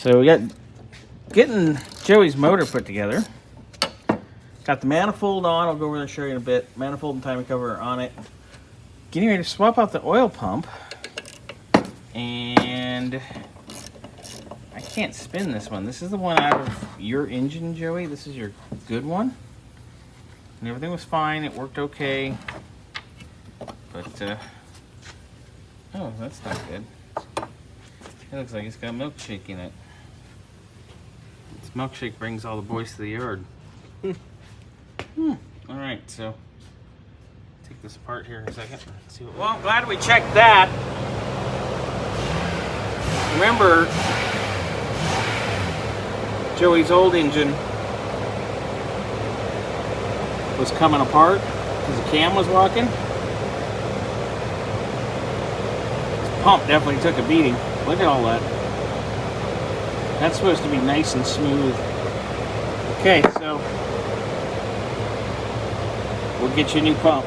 So we got getting Joey's motor put together. Got the manifold on. I'll go over there and show you in a bit. Manifold and timing cover on it. Getting ready to swap out the oil pump. And I can't spin this one. This is the one out of your engine, Joey. This is your good one. And everything was fine. It worked okay. But, oh, that's not good. It looks like it's got milkshake in it. This milkshake brings all the boys to the yard. Alright, so take this apart here in a second. See what well, I'm glad we checked that. Remember, Joey's old engine was coming apart because the cam was walking. This pump definitely took a beating. Look at all that. That's supposed to be nice and smooth. Okay, so we'll get you a new pump.